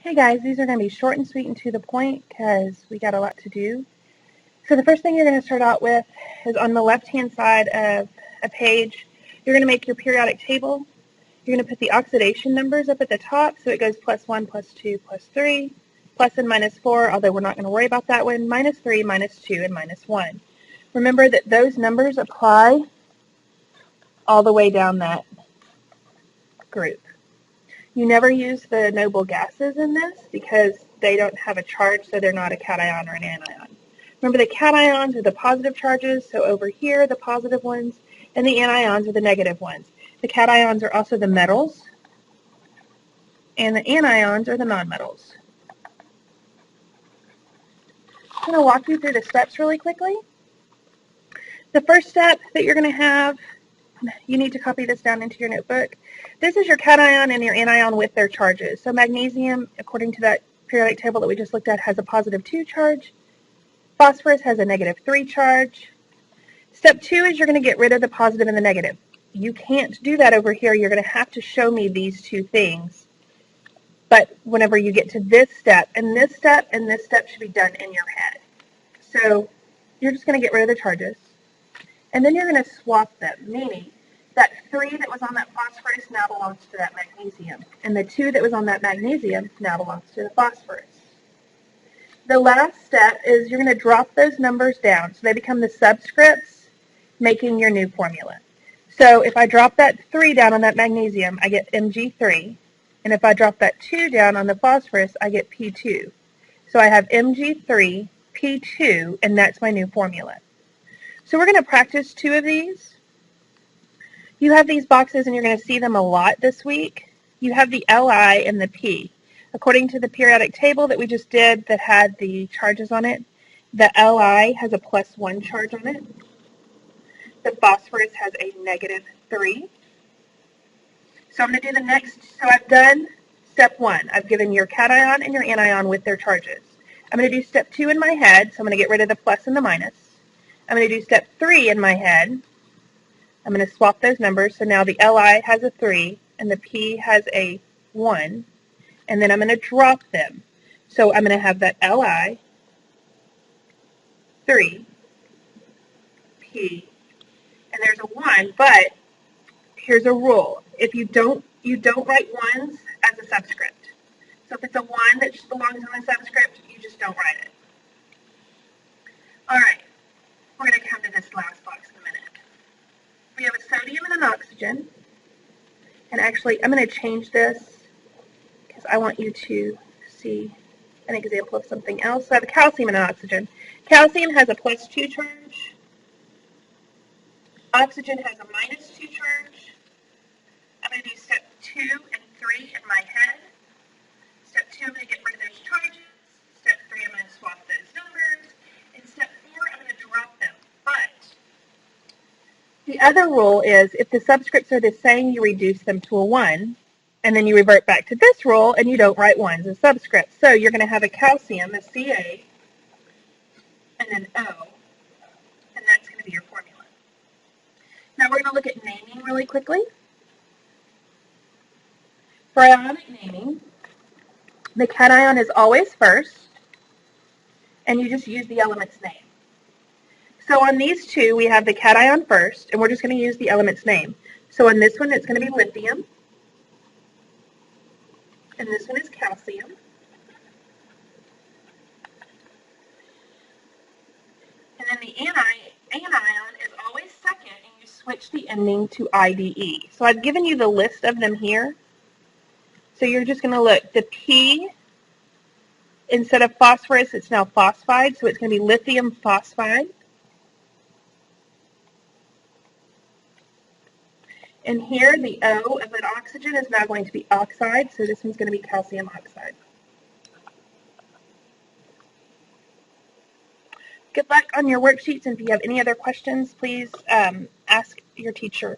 Hey guys, these are going to be short and sweet and to the point because we got a lot to do. So the first thing you're going to start out with is on the left-hand side of a page, you're going to make your periodic table. You're going to put the oxidation numbers up at the top, so it goes +1, +2, +3, plus and minus 4, although we're not going to worry about that one, -3, -2, and -1. Remember that those numbers apply all the way down that group. You never use the noble gases in this because they don't have a charge, so they're not a cation or an anion. Remember, the cations are the positive charges, so over here the positive ones, and the anions are the negative ones. The cations are also the metals, and the anions are the nonmetals. I'm going to walk you through the steps really quickly. The first step that you're going to have, you need to copy this down into your notebook. This is your cation and your anion with their charges. So magnesium, according to that periodic table that we just looked at, has a +2 charge. Phosphorus has a -3 charge. Step 2 is you're going to get rid of the positive and the negative. You can't do that over here. You're going to have to show me these two things. But whenever you get to this step, and this step, and this step should be done in your head. So you're just going to get rid of the charges. And then you're going to swap them, meaning that 3 that was on that phosphorus now belongs to that magnesium. And the 2 that was on that magnesium now belongs to the phosphorus. The last step is you're going to drop those numbers down so they become the subscripts, making your new formula. So if I drop that 3 down on that magnesium, I get Mg3. And if I drop that 2 down on the phosphorus, I get P2. So I have Mg3, P2, and that's my new formula. So we're going to practice 2 of these. You have these boxes, and you're going to see them a lot this week. You have the Li and the P. According to the periodic table that we just did that had the charges on it, the Li has a +1 charge on it. The phosphorus has a -3. So I'm going to do the next. So I've done step 1. I've given your cation and your anion with their charges. I'm going to do step 2 in my head, so I'm going to get rid of the plus and the minus. I'm going to do step 3 in my head. I'm going to swap those numbers. So now the Li has a 3 and the P has a 1. And then I'm going to drop them. So I'm going to have that Li, 3, P, and there's a 1, but here's a rule. If you don't write 1s as a subscript. So if it's a 1 that just belongs on the subscript, you just don't write it. All right, we're going to come to this last box in a minute. We have a sodium and an oxygen. And actually, I'm going to change this because I want you to see an example of something else. So I have a calcium and an oxygen. Calcium has a +2 charge. Oxygen has a -2 charge. I'm going to do step 2 and 3 in my head. Step 2, I'm going to get rid of those charges. Step 3, I'm going to swap those numbers. And step 4, I'm going to drop them. But the other rule is if the subscripts are the same, you reduce them to a 1. And then you revert back to this rule, and you don't write 1s as subscripts. So you're going to have a calcium, a Ca, and an O, and that's going to be your formula. Now we're going to look at naming really quickly. For ionic naming, the cation is always first, and you just use the element's name. So on these 2, we have the cation first, and we're just going to use the element's name. So on this one, it's going to be lithium. And this one is calcium. And then the anion is always second, and you switch the ending to IDE. So I've given you the list of them here. So you're just going to look. The P, instead of phosphorus, it's now phosphide, so it's going to be lithium phosphide. And here, the O of an oxygen is now going to be oxide, so this one's going to be calcium oxide. Good luck on your worksheets, and if you have any other questions, please ask your teacher.